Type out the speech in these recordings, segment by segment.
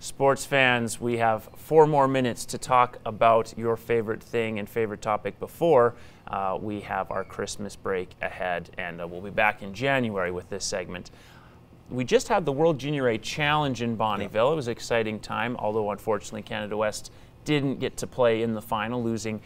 Sports fans, we have 4 more minutes to talk about your favorite thing and favorite topic before we have our Christmas break ahead, and we'll be back in January with this segment. We just had the World Junior A Challenge in Bonnyville. It was an exciting time, although unfortunately Canada West didn't get to play in the final, losing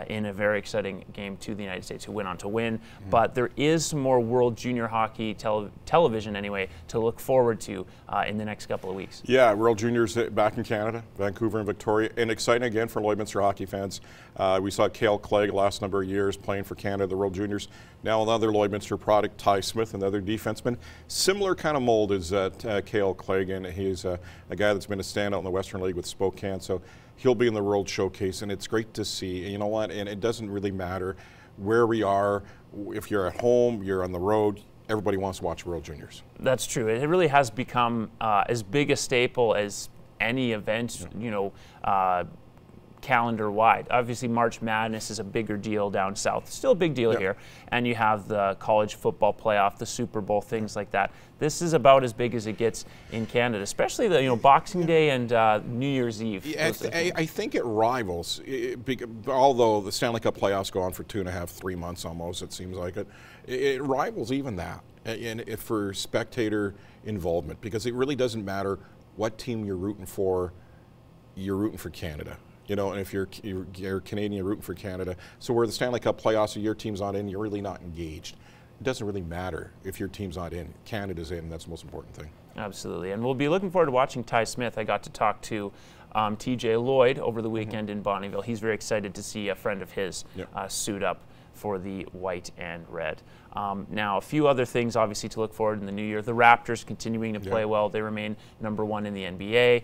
in a very exciting game to the United States, who went on to win. But there is some more World Junior Hockey television, anyway, to look forward to in the next couple of weeks. Yeah, World Juniors back in Canada, Vancouver and Victoria, and exciting again for Lloydminster hockey fans. We saw Cale Clegg last number of years playing for Canada, the World Juniors. Now another Lloydminster product, Ty Smith, another defenseman. Similar kind of mold as Cale Clegg, and he's a guy that's been a standout in the Western League with Spokane. So he'll be in the World Showcase, and it's great to see. And you know what? And it doesn't really matter where we are. If you're at home, you're on the road, everybody wants to watch World Juniors. That's true. It really has become as big a staple as any event, you know, calendar-wide. Obviously, March Madness is a bigger deal down south. Still a big deal here. And you have the college football playoff, the Super Bowl, things like that. This is about as big as it gets in Canada, especially the Boxing Day and New Year's Eve. I think it rivals, although the Stanley Cup playoffs go on for 2.5, 3 months almost, it seems like it. It rivals even that for spectator involvement, because it really doesn't matter what team you're rooting for Canada. You know, and if you're Canadian, you're rooting for Canada. So where the Stanley Cup playoffs, your team's not in, you're really not engaged. It doesn't really matter if your team's not in. Canada's in, that's the most important thing. Absolutely, and we'll be looking forward to watching Ty Smith. I got to talk to TJ Lloyd over the weekend in Bonnyville. He's very excited to see a friend of his suit up for the white and red. Now, a few other things obviously to look forward in the new year. The Raptors continuing to play well. They remain #1 in the NBA.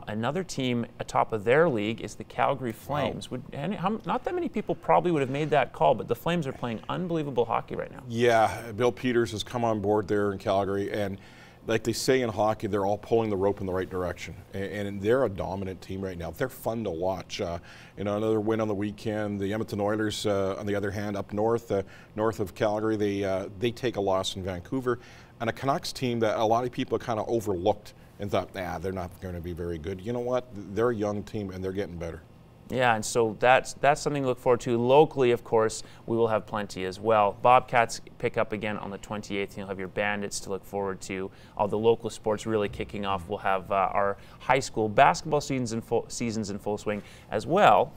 Another team atop of their league is the Calgary Flames. Not that many people probably would have made that call, but the Flames are playing unbelievable hockey right now. Yeah, Bill Peters has come on board there in Calgary, and like they say in hockey, they're all pulling the rope in the right direction, and they're a dominant team right now. They're fun to watch. Another win on the weekend. The Edmonton Oilers, on the other hand, up north, north of Calgary, they take a loss in Vancouver, and a Canucks team that a lot of people kind of overlooked and thought, they're not going to be very good. You know what? They're a young team, and they're getting better. Yeah, and so that's something to look forward to. Locally, of course, we will have plenty as well. Bobcats pick up again on the 28th. You'll have your Bandits to look forward to. All the local sports really kicking off. We'll have our high school basketball seasons in full swing as well.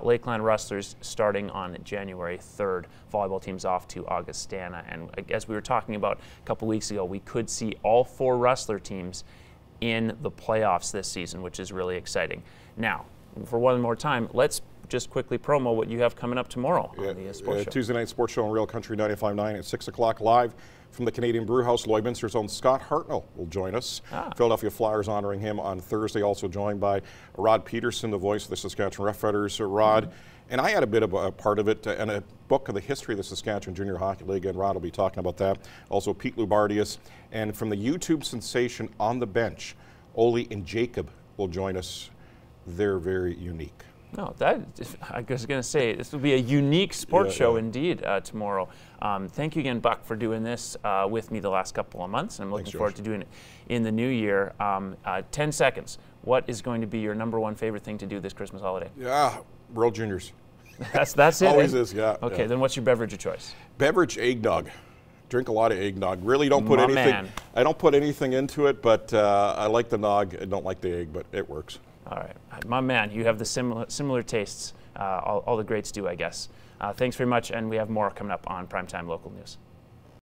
Lakeland Rustlers starting on January 3rd. Volleyball team's off to Augustana. And as we were talking about a couple weeks ago, we could see all 4 Rustler teams in the playoffs this season, which is really exciting. Now, for one more time, let's just quickly promo what you have coming up tomorrow on the sports show. Tuesday night sports show on Real Country 95.9 at 6 o'clock live from the Canadian Brewhouse. Lloydminster's own Scott Hartnell will join us. Philadelphia Flyers honoring him on Thursday, also joined by Rod Peterson, the voice of the Saskatchewan Roughriders. Rod, and I had a bit of a part of it, and a book of the history of the Saskatchewan Junior Hockey League, and Rod will be talking about that. Also Pete Lubardius, and from the YouTube sensation On the Bench, Ole and Jacob will join us. They're very unique. No, I was going to say, this will be a unique sports show indeed tomorrow. Thank you again, Buck, for doing this with me the last couple of months. And I'm looking forward to doing it in the new year. 10 seconds. What is going to be your #1 favorite thing to do this Christmas holiday? World Juniors. That's it? Always is, Okay, then what's your beverage of choice? Beverage, eggnog. Drink a lot of eggnog. Really don't put anything. I don't put anything into it, but I like the nog. I don't like the egg, but it works. All right, my man, you have the similar tastes. All the greats do, I guess. Thanks very much, and we have more coming up on Primetime Local News.